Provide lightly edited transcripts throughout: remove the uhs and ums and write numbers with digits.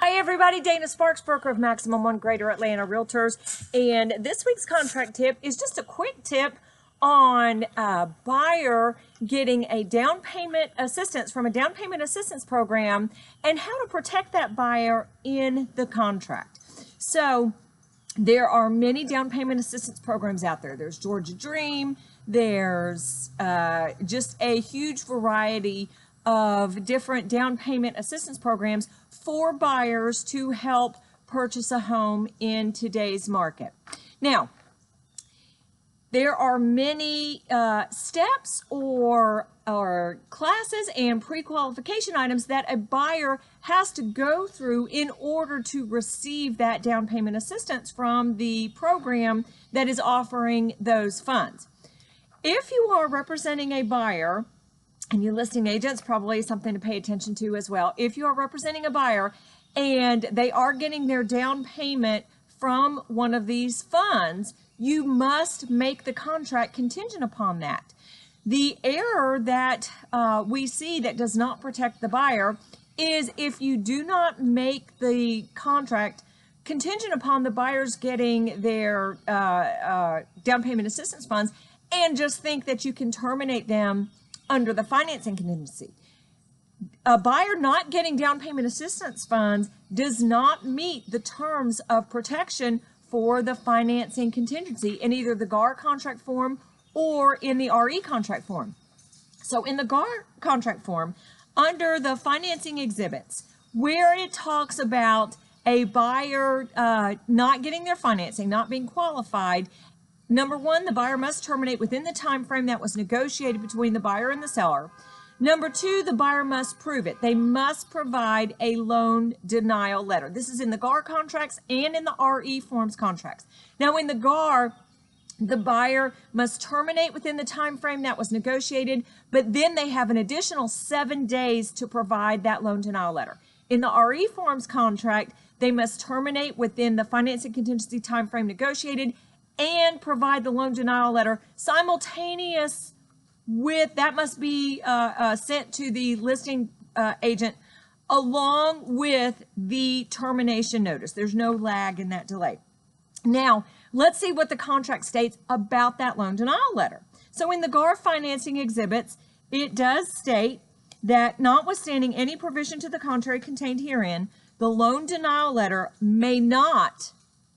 Hi everybody, Dana Sparks, broker of Maximum One Greater Atlanta Realtors, and this week's contract tip is just a quick tip on a buyer getting a down payment assistance from a down payment assistance program and how to protect that buyer in the contract. So there are many down payment assistance programs out there. There's Georgia Dream, there's just a huge variety of different down payment assistance programs for buyers to help purchase a home in today's market. Now, there are many steps or classes and pre-qualification items that a buyer has to go through in order to receive that down payment assistance from the program that is offering those funds. If you are representing a buyer, and your listing agent's probably something to pay attention to as well. If you are representing a buyer and they are getting their down payment from one of these funds, you must make the contract contingent upon that. The error that we see that does not protect the buyer is if you do not make the contract contingent upon the buyers getting their down payment assistance funds and just think that you can terminate them under the financing contingency. A buyer not getting down payment assistance funds does not meet the terms of protection for the financing contingency in either the GAR contract form or in the RE contract form. So in the GAR contract form, under the financing exhibits, where it talks about a buyer not getting their financing, not being qualified, number one, the buyer must terminate within the time frame that was negotiated between the buyer and the seller. Number two, the buyer must prove it. They must provide a loan denial letter. This is in the GAR contracts and in the RE forms contracts. Now, in the GAR, the buyer must terminate within the time frame that was negotiated, but then they have an additional 7 days to provide that loan denial letter. In the RE forms contract, they must terminate within the financing contingency time frame negotiated and provide the loan denial letter simultaneous with, that must be sent to the listing agent along with the termination notice. There's no lag in that delay. Now, let's see what the contract states about that loan denial letter. So in the GAR financing exhibits, it does state that notwithstanding any provision to the contrary contained herein, the loan denial letter may not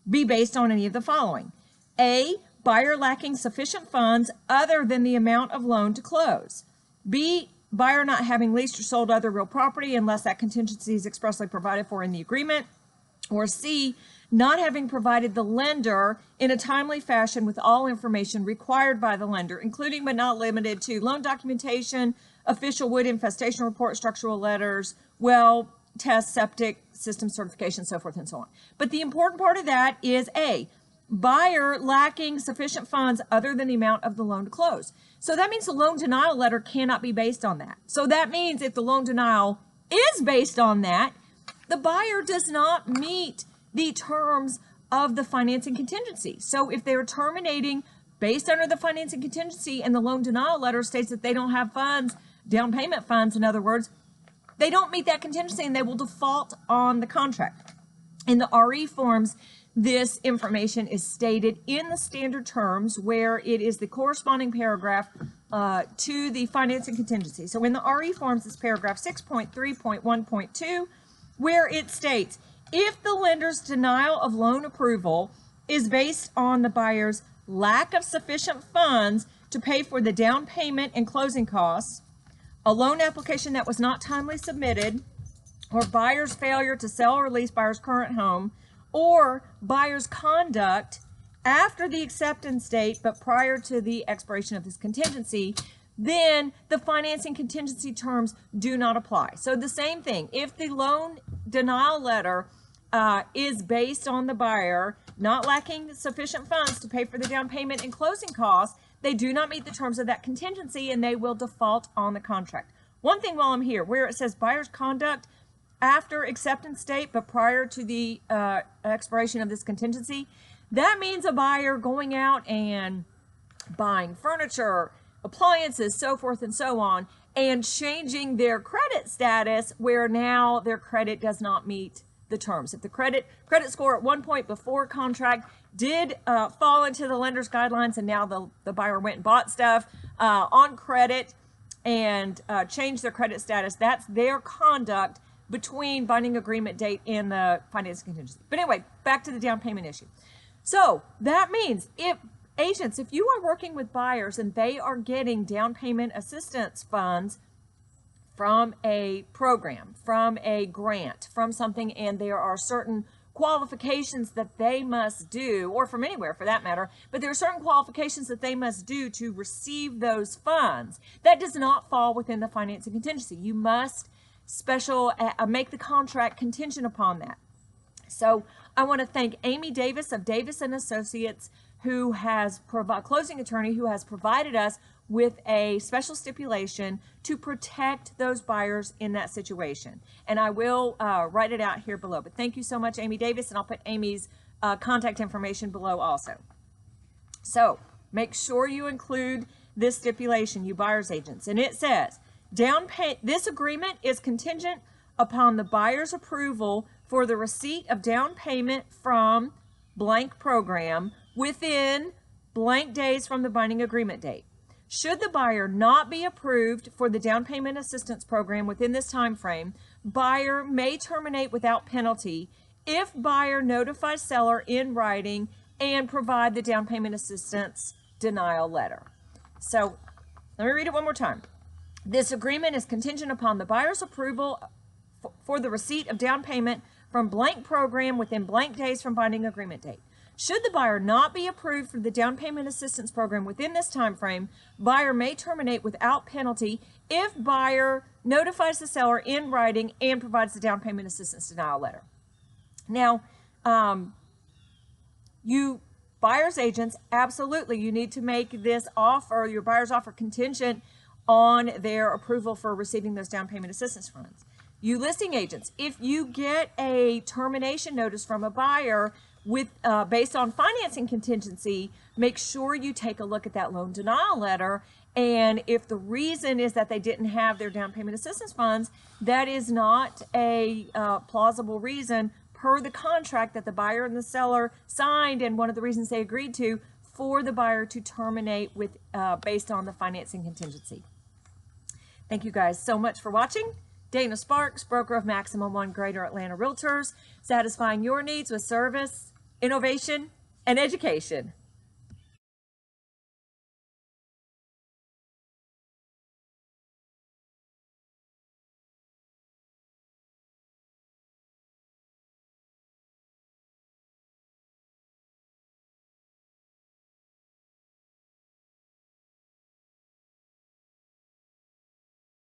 be based on any of the following. A, buyer lacking sufficient funds other than the amount of loan to close. B, buyer not having leased or sold other real property unless that contingency is expressly provided for in the agreement. Or C, not having provided the lender in a timely fashion with all information required by the lender, including but not limited to loan documentation, official wood infestation report, structural letters, well test, septic system certification, so forth and so on. But the important part of that is A, buyer lacking sufficient funds other than the amount of the loan to close. So that means the loan denial letter cannot be based on that. So that means if the loan denial is based on that, the buyer does not meet the terms of the financing contingency. So if they're terminating based under the financing contingency and the loan denial letter states that they don't have funds, down payment funds, in other words, they don't meet that contingency and they will default on the contract. In the RE forms, this information is stated in the standard terms where it is the corresponding paragraph to the financing contingency. So in the RE forms, it's paragraph 6.3.1.2, where it states, if the lender's denial of loan approval is based on the buyer's lack of sufficient funds to pay for the down payment and closing costs, a loan application that was not timely submitted, or buyer's failure to sell or lease buyer's current home, or buyer's conduct after the acceptance date but prior to the expiration of this contingency, then the financing contingency terms do not apply. So the same thing, if the loan denial letter is based on the buyer not lacking sufficient funds to pay for the down payment and closing costs, they do not meet the terms of that contingency and they will default on the contract. One thing while I'm here, where it says buyer's conduct after acceptance date but prior to the expiration of this contingency, that means a buyer going out and buying furniture, appliances, so forth and so on, and changing their credit status where now their credit does not meet the terms. If the credit score at one point before contract did fall into the lender's guidelines, and now the buyer went and bought stuff on credit and changed their credit status, that's their conduct between binding agreement date and the financing contingency. But anyway, back to the down payment issue. So that means if you are working with buyers and they are getting down payment assistance funds from a program, from a grant, from something, and there are certain qualifications that they must do, or from anywhere for that matter, but there are certain qualifications that they must do to receive those funds, that does not fall within the financing contingency. You must make the contract contingent upon that. So I want to thank Amy Davis of Davis and Associates, who has closing attorney, who has provided us with a special stipulation to protect those buyers in that situation. And I will write it out here below. But thank you so much, Amy Davis, and I'll put Amy's contact information below also. So make sure you include this stipulation, you buyer's agents. And it says, this agreement is contingent upon the buyer's approval for the receipt of down payment from blank program within blank days from the binding agreement date. Should the buyer not be approved for the down payment assistance program within this time frame, buyer may terminate without penalty if buyer notifies seller in writing and provide the down payment assistance denial letter. So let me read it one more time. This agreement is contingent upon the buyer's approval for the receipt of down payment from blank program within blank days from binding agreement date. Should the buyer not be approved for the down payment assistance program within this time frame, buyer may terminate without penalty if buyer notifies the seller in writing and provides the down payment assistance denial letter. Now, you buyer's agents, absolutely, you need to make this offer, your buyer's offer, contingent on their approval for receiving those down payment assistance funds. You listing agents, if you get a termination notice from a buyer with based on financing contingency, make sure you take a look at that loan denial letter. And if the reason is that they didn't have their down payment assistance funds, that is not a plausible reason per the contract that the buyer and the seller signed, and one of the reasons they agreed to, for the buyer to terminate with based on the financing contingency. Thank you guys so much for watching. Dana Sparks, broker of Maximum One Greater Atlanta Realtors, satisfying your needs with service, innovation, and education.